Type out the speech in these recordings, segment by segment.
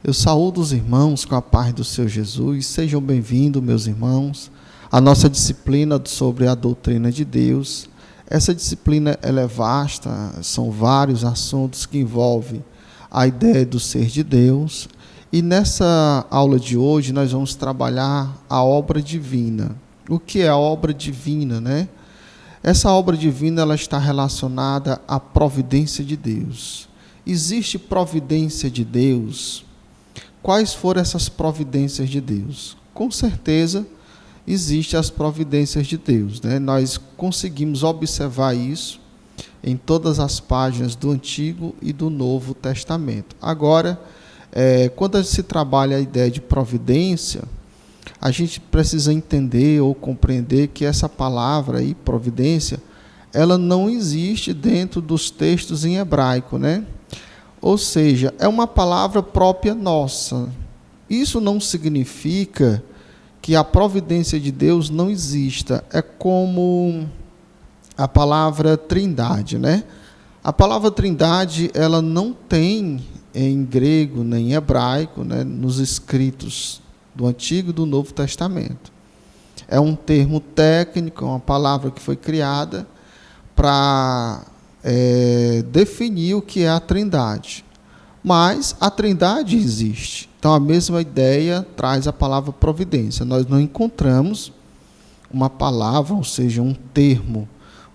Eu saúdo os irmãos com a paz do Senhor Jesus. Sejam bem-vindos, meus irmãos, à nossa disciplina sobre a doutrina de Deus. Essa disciplina ela é vasta, são vários assuntos que envolvem a ideia do ser de Deus. E nessa aula de hoje nós vamos trabalhar a obra divina. O que é a obra divina, né? Essa obra divina ela está relacionada à providência de Deus. Existe providência de Deus? Quais foram essas providências de Deus? Com certeza, existem as providências de Deus, né? Nós conseguimos observar isso em todas as páginas do Antigo e do Novo Testamento. Agora, quando se trabalha a ideia de providência, a gente precisa entender ou compreender que essa palavra aí, providência, ela não existe dentro dos textos em hebraico, né? Ou seja, é uma palavra própria nossa. Isso não significa que a providência de Deus não exista. É como a palavra trindade, né? A palavra trindade, ela não tem em grego nem em hebraico, né, nos escritos do Antigo e do Novo Testamento. É um termo técnico, uma palavra que foi criada para definir o que é a trindade. Mas a trindade existe. Então, a mesma ideia traz a palavra providência. Nós não encontramos uma palavra, ou seja, um termo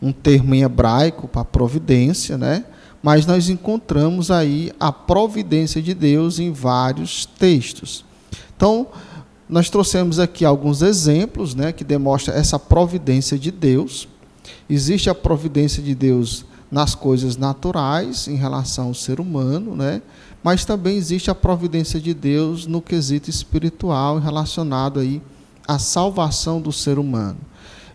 em hebraico para providência, né? Mas nós encontramos aí a providência de Deus em vários textos. Então, nós trouxemos aqui alguns exemplos, né, que demonstram essa providência de Deus. Existe a providência de Deus nas coisas naturais, em relação ao ser humano, né? Mas também existe a providência de Deus no quesito espiritual, relacionado aí à salvação do ser humano.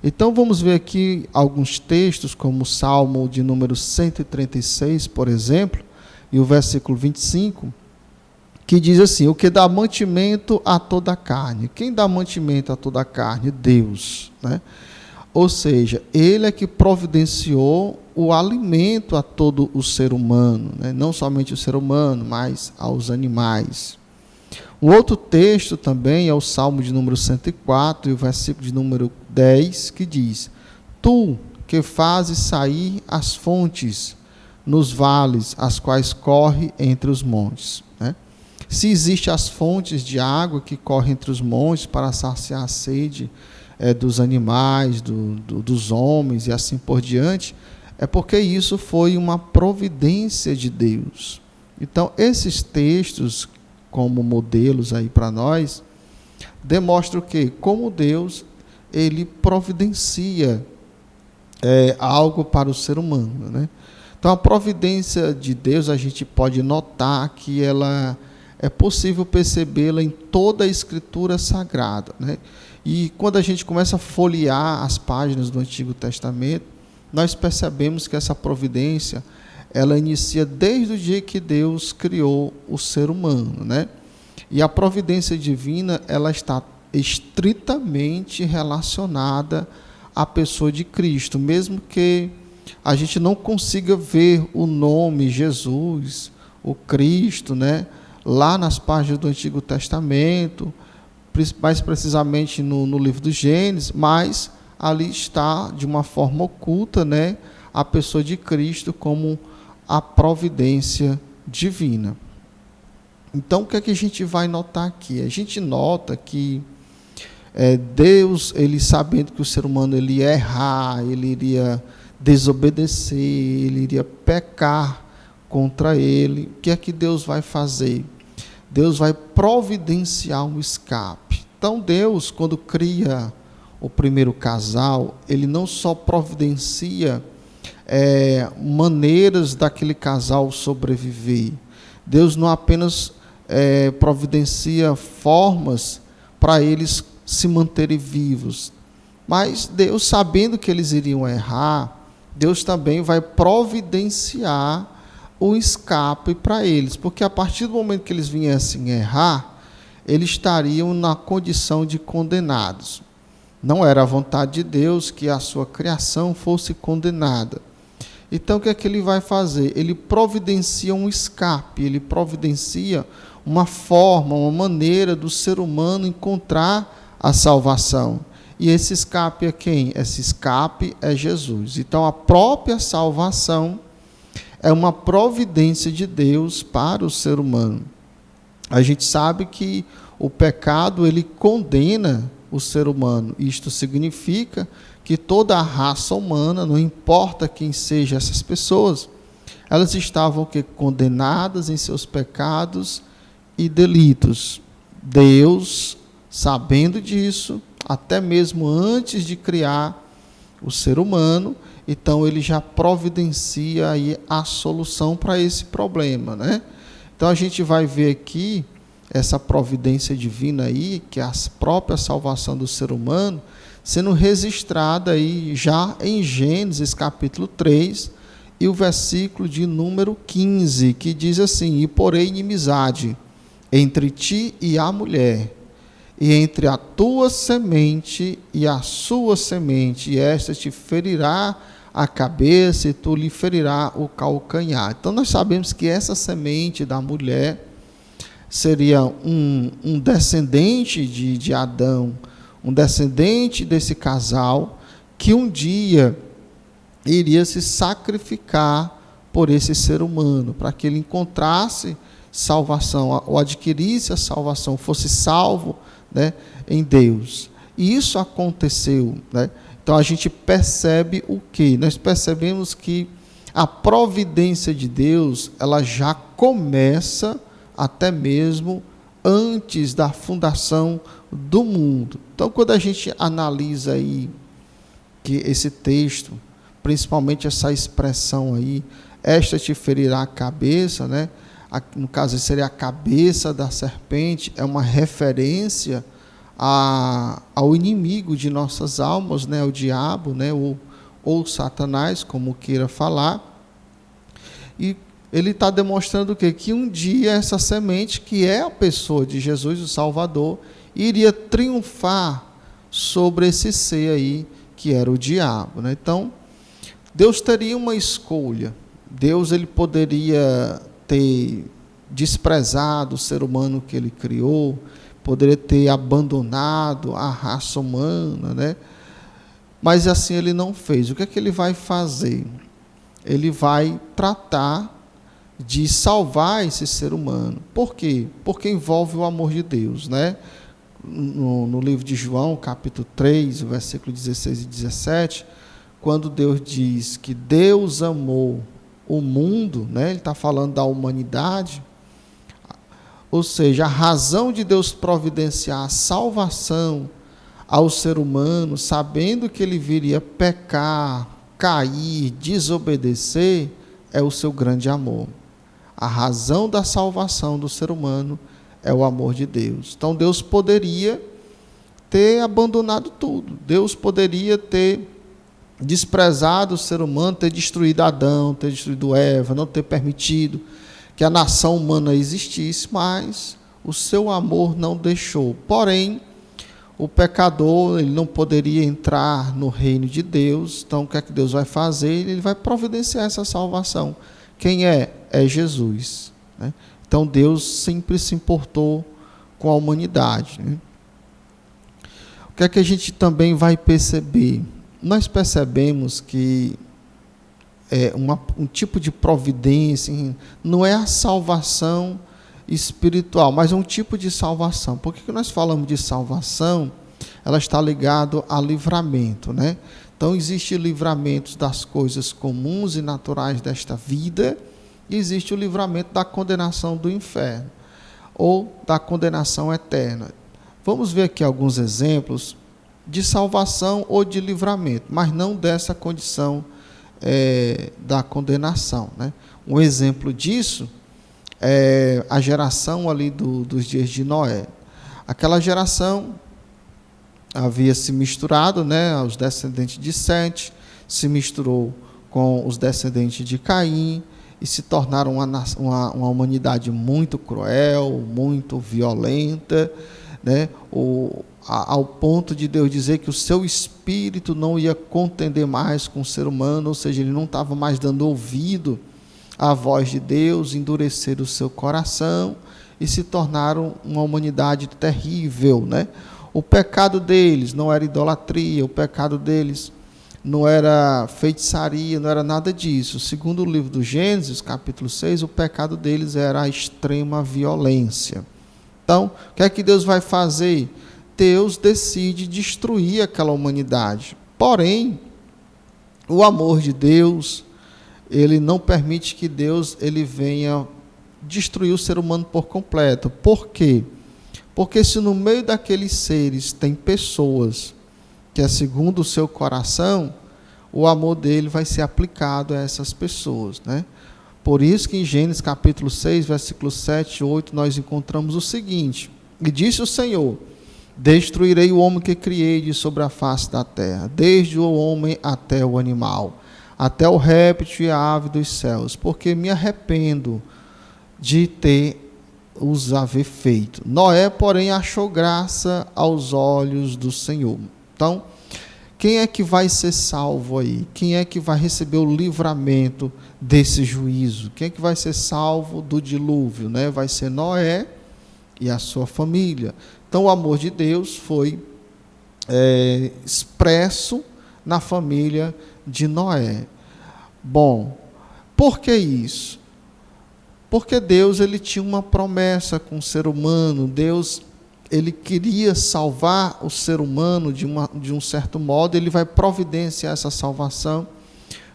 Então, vamos ver aqui alguns textos, como o Salmo de número 136, por exemplo, e o versículo 25, que diz assim: o que dá mantimento a toda a carne. Quem dá mantimento a toda a carne? Deus, né? Ou seja, Ele é que providenciou o alimento a todo o ser humano, né? Não somente o ser humano, mas aos animais. Um outro texto também é o Salmo de número 104 e o versículo de número 10, que diz: Tu que fazes sair as fontes nos vales, as quais corre entre os montes, né? Se existem as fontes de água que correm entre os montes para saciar a sede dos animais, dos homens e assim por diante, é porque isso foi uma providência de Deus. Então, esses textos, como modelos aí para nós, demonstram que, como Deus, Ele providencia algo para o ser humano, né? Então, a providência de Deus, a gente pode notar que ela é possível percebê-la em toda a Escritura Sagrada, né? E quando a gente começa a folhear as páginas do Antigo Testamento, nós percebemos que essa providência, ela inicia desde o dia que Deus criou o ser humano, né? E a providência divina, ela está estritamente relacionada à pessoa de Cristo, mesmo que a gente não consiga ver o nome Jesus, o Cristo, né, lá nas páginas do Antigo Testamento, mais precisamente no livro do Gênesis, mas ali está, de uma forma oculta, né, a pessoa de Cristo como a providência divina. Então, o que é que a gente vai notar aqui? A gente nota que Deus, ele sabendo que o ser humano ele ia errar, ele iria desobedecer, ele iria pecar contra ele, o que é que Deus vai fazer? Deus vai providenciar um escape. Então, Deus, quando cria o primeiro casal, ele não só providencia maneiras daquele casal sobreviver. Deus não apenas providencia formas para eles se manterem vivos, mas Deus, sabendo que eles iriam errar, Deus também vai providenciar o escape para eles, porque a partir do momento que eles viessem errar, eles estariam na condição de condenados. Não era a vontade de Deus que a sua criação fosse condenada. Então, o que é que ele vai fazer? Ele providencia um escape, ele providencia uma forma, uma maneira do ser humano encontrar a salvação. E esse escape é quem? Esse escape é Jesus. Então, a própria salvação é uma providência de Deus para o ser humano. A gente sabe que o pecado, ele condena o ser humano. Isto significa que toda a raça humana, não importa quem sejam essas pessoas, elas estavam condenadas em seus pecados e delitos. Deus, sabendo disso, até mesmo antes de criar o ser humano, então ele já providencia aí a solução para esse problema, né? Então a gente vai ver aqui essa providência divina aí, que é a própria salvação do ser humano, sendo registrada aí já em Gênesis capítulo 3, e o versículo de número 15, que diz assim: e porém inimizade entre ti e a mulher, e entre a tua semente e a sua semente, e esta te ferirá a cabeça e tu lhe ferirá o calcanhar. Então nós sabemos que essa semente da mulher seria um descendente de Adão, um descendente desse casal, que um dia iria se sacrificar por esse ser humano, para que ele encontrasse salvação, ou adquirisse a salvação, fosse salvo, né, em Deus. E isso aconteceu, né? Então a gente percebe o quê? Nós percebemos que a providência de Deus, ela já começa até mesmo antes da fundação do mundo. Então, quando a gente analisa aí que esse texto, principalmente essa expressão aí, esta te ferirá a cabeça, né? No caso seria a cabeça da serpente, é uma referência ao inimigo de nossas almas, né? O diabo, né? Ou Satanás, como queira falar. E ele está demonstrando o quê? Que um dia essa semente, que é a pessoa de Jesus, o Salvador, iria triunfar sobre esse ser aí, que era o diabo, né? Então, Deus teria uma escolha. Deus, ele poderia ter desprezado o ser humano que ele criou, poderia ter abandonado a raça humana, né? Mas assim ele não fez. O que é que ele vai fazer? Ele vai tratar de salvar esse ser humano. Por quê? Porque envolve o amor de Deus, né? No livro de João, capítulo 3, versículo 16 e 17, quando Deus diz que Deus amou o mundo, né? Ele está falando da humanidade, ou seja, a razão de Deus providenciar a salvação ao ser humano, sabendo que ele viria pecar, cair, desobedecer, é o seu grande amor. A razão da salvação do ser humano é o amor de Deus. Então Deus poderia ter abandonado tudo. Deus poderia ter desprezado o ser humano, ter destruído Adão, ter destruído Eva, não ter permitido que a nação humana existisse, mas o seu amor não deixou. Porém, o pecador, ele não poderia entrar no reino de Deus. Então, o que é que Deus vai fazer? Ele vai providenciar essa salvação. Quem é? É Jesus, né? Então, Deus sempre se importou com a humanidade, né? O que é que a gente também vai perceber? Nós percebemos que um tipo de providência, não é a salvação espiritual, mas é um tipo de salvação. Por que nós falamos de salvação? Ela está ligada a livramento, né? Então, existe livramento das coisas comuns e naturais desta vida, e existe o livramento da condenação do inferno, ou da condenação eterna. Vamos ver aqui alguns exemplos de salvação ou de livramento, mas não dessa condição da condenação, né? Um exemplo disso é a geração ali dos dias de Noé. Aquela geração havia se misturado, né, os descendentes de Sete, se misturou com os descendentes de Caim, e se tornaram uma humanidade muito cruel, muito violenta, né, ao ponto de Deus dizer que o seu espírito não ia contender mais com o ser humano, ou seja, ele não estava mais dando ouvido à voz de Deus, endureceram o seu coração e se tornaram uma humanidade terrível, né? O pecado deles não era idolatria, o pecado deles não era feitiçaria, não era nada disso. Segundo o livro do Gênesis, capítulo 6, o pecado deles era a extrema violência. Então, o que é que Deus vai fazer? Deus decide destruir aquela humanidade. Porém, o amor de Deus, ele não permite que Deus ele venha destruir o ser humano por completo. Por quê? Porque se no meio daqueles seres tem pessoas que é segundo o seu coração, o amor dele vai ser aplicado a essas pessoas, né? Por isso que em Gênesis capítulo 6, versículos 7 e 8, nós encontramos o seguinte: e disse o Senhor: destruirei o homem que criei de sobre a face da terra, desde o homem até o animal, até o réptil e a ave dos céus, porque me arrependo de ter os haver feito. Noé, porém, achou graça aos olhos do Senhor. Então, quem é que vai ser salvo aí? Quem é que vai receber o livramento desse juízo? Quem é que vai ser salvo do dilúvio, né? Vai ser Noé e a sua família. Então, o amor de Deus foi expresso na família de Noé. Bom, por que isso? Porque Deus ele tinha uma promessa com o ser humano. Deus ele queria salvar o ser humano de um certo modo, ele vai providenciar essa salvação.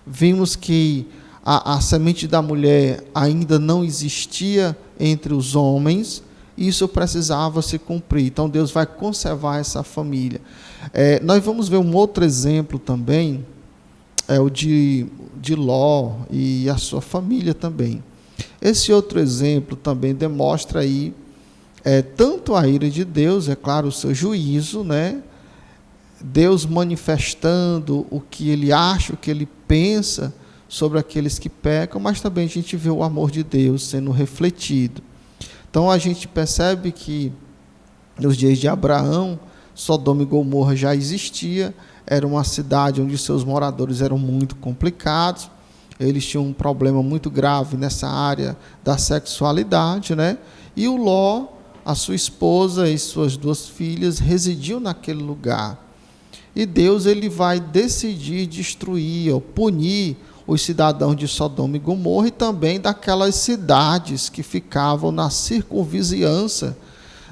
Vimos que a semente da mulher ainda não existia entre os homens, isso precisava se cumprir. Então Deus vai conservar essa família. Nós vamos ver um outro exemplo também, o de Ló e a sua família também. Esse outro exemplo também demonstra aí tanto a ira de Deus, é claro, o seu juízo, né? Deus manifestando o que ele acha, o que ele pensa sobre aqueles que pecam, mas também a gente vê o amor de Deus sendo refletido. Então a gente percebe que nos dias de Abraão, Sodoma e Gomorra já existia, era uma cidade onde seus moradores eram muito complicados, eles tinham um problema muito grave nessa área da sexualidade, né? E o Ló, a sua esposa e suas 2 filhas residiam naquele lugar. E Deus ele vai decidir destruir ou punir os cidadãos de Sodoma e Gomorra e também daquelas cidades que ficavam na circunvizinhança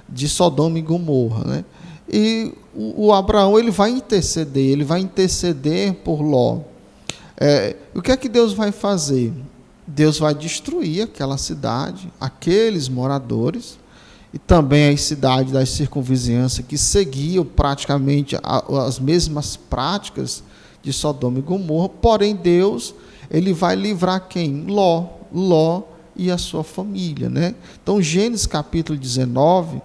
de Sodoma e Gomorra, né? E o Abraão ele vai interceder por Ló. O que é que Deus vai fazer? Deus vai destruir aquela cidade, aqueles moradores, e também as cidades das circunvizinhanças que seguiam praticamente as mesmas práticas de Sodoma e Gomorra. Porém, Deus ele vai livrar quem? Ló e a sua família, né? Então, Gênesis capítulo 19,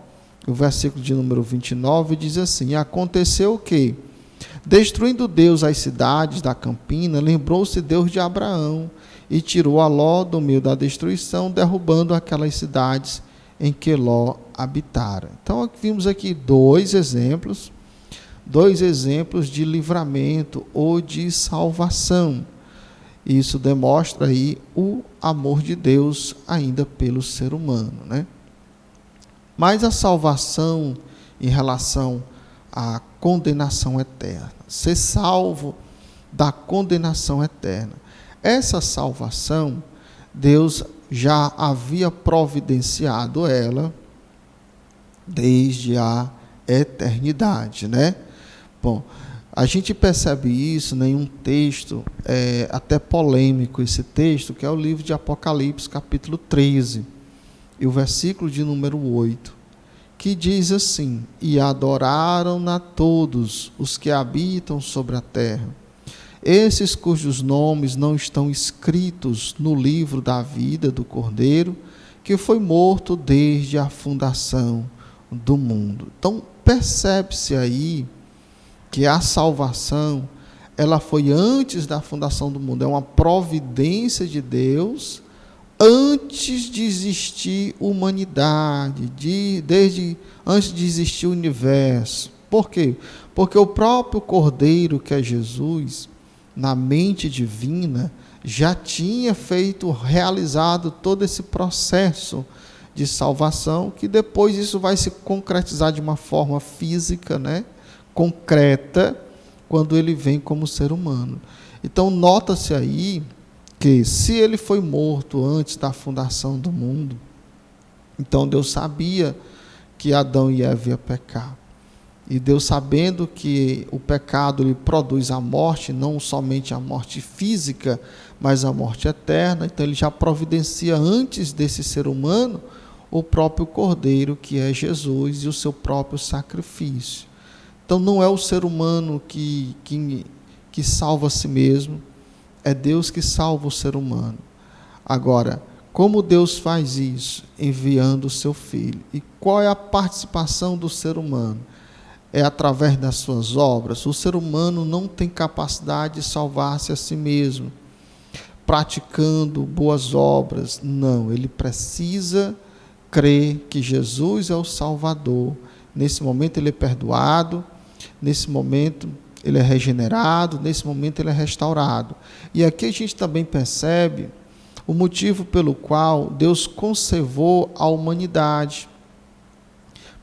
o versículo de número 29, diz assim: aconteceu o quê? Destruindo Deus as cidades da campina, lembrou-se Deus de Abraão e tirou a Ló do meio da destruição, derrubando aquelas cidades em que Ló habitara. Então, vimos aqui dois exemplos de livramento ou de salvação. Isso demonstra aí o amor de Deus ainda pelo ser humano, né? Mas a salvação em relação à condenação eterna, ser salvo da condenação eterna. Essa salvação, Deus já havia providenciado ela desde a eternidade, né? Bom, a gente percebe isso em um texto, até polêmico esse texto, que é o livro de Apocalipse, capítulo 13, e o versículo de número 8, que diz assim: e adoraram-na todos os que habitam sobre a terra, esses cujos nomes não estão escritos no livro da vida do Cordeiro, que foi morto desde a fundação do mundo. Então, percebe-se aí que a salvação, ela foi antes da fundação do mundo, é uma providência de Deus antes de existir humanidade, desde antes de existir o universo. Por quê? Porque o próprio Cordeiro, que é Jesus, na mente divina, já tinha realizado todo esse processo de salvação, que depois isso vai se concretizar de uma forma física, né, concreta, quando ele vem como ser humano. Então, nota-se aí que se ele foi morto antes da fundação do mundo, então Deus sabia que Adão e Eva iam pecar. E Deus, sabendo que o pecado ele produz a morte, não somente a morte física, mas a morte eterna, então ele já providencia antes desse ser humano o próprio Cordeiro, que é Jesus, e o seu próprio sacrifício. Então não é o ser humano que salva a si mesmo, é Deus que salva o ser humano. Agora, como Deus faz isso? Enviando o seu Filho. E qual é a participação do ser humano? É através das suas obras. O ser humano não tem capacidade de salvar-se a si mesmo, praticando boas obras. Não, ele precisa crer que Jesus é o Salvador. Nesse momento ele é perdoado, nesse momento ele é regenerado, nesse momento ele é restaurado. E aqui a gente também percebe o motivo pelo qual Deus conservou a humanidade.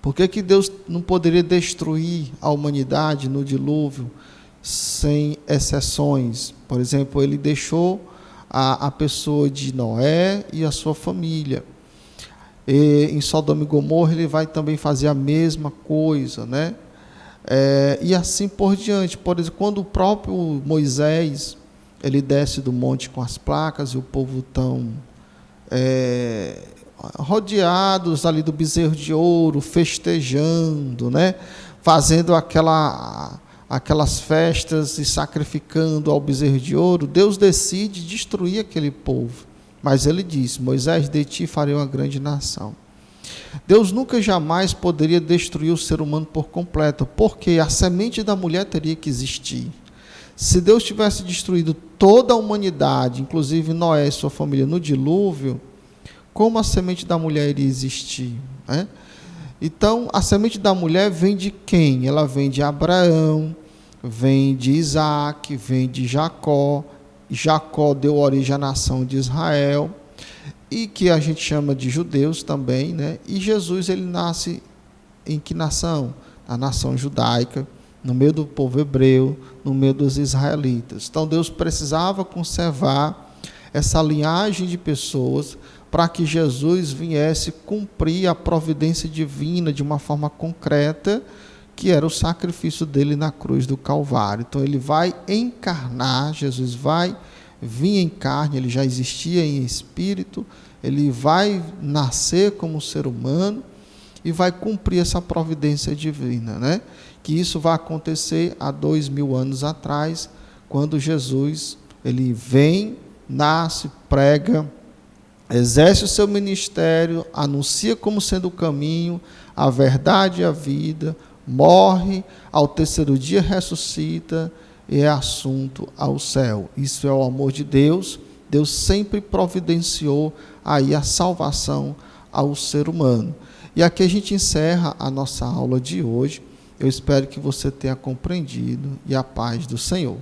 Por que Deus não poderia destruir a humanidade no dilúvio sem exceções? Por exemplo, ele deixou a pessoa de Noé e a sua família. E em Sodoma e Gomorra ele vai também fazer a mesma coisa, né? E assim por diante. Por exemplo, quando o próprio Moisés ele desce do monte com as placas e o povo tão rodeados ali do bezerro de ouro, festejando, né? Fazendo aquelas festas e sacrificando ao bezerro de ouro, Deus decide destruir aquele povo. Mas ele disse: Moisés, de ti farei uma grande nação. Deus nunca jamais poderia destruir o ser humano por completo, porque a semente da mulher teria que existir. Se Deus tivesse destruído toda a humanidade, inclusive Noé e sua família, no dilúvio, como a semente da mulher iria existir, né? Então, a semente da mulher vem de quem? Ela vem de Abraão, vem de Isaac, vem de Jacó. Jacó deu origem à nação de Israel, e que a gente chama de judeus também, né? E Jesus, ele nasce em que nação? A nação judaica, no meio do povo hebreu, no meio dos israelitas. Então Deus precisava conservar essa linhagem de pessoas para que Jesus viesse cumprir a providência divina de uma forma concreta, que era o sacrifício dele na cruz do Calvário. Então ele vai encarnar, Jesus vai vir em carne, ele já existia em espírito, ele vai nascer como ser humano e vai cumprir essa providência divina, né? Que isso vai acontecer há 2000 anos atrás, quando Jesus ele vem, nasce, prega, exerce o seu ministério, anuncia como sendo o caminho, a verdade e a vida, morre, ao terceiro dia ressuscita e é assunto ao céu. Isso é o amor de Deus. Deus sempre providenciou aí a salvação ao ser humano. E aqui a gente encerra a nossa aula de hoje. Eu espero que você tenha compreendido, e a paz do Senhor.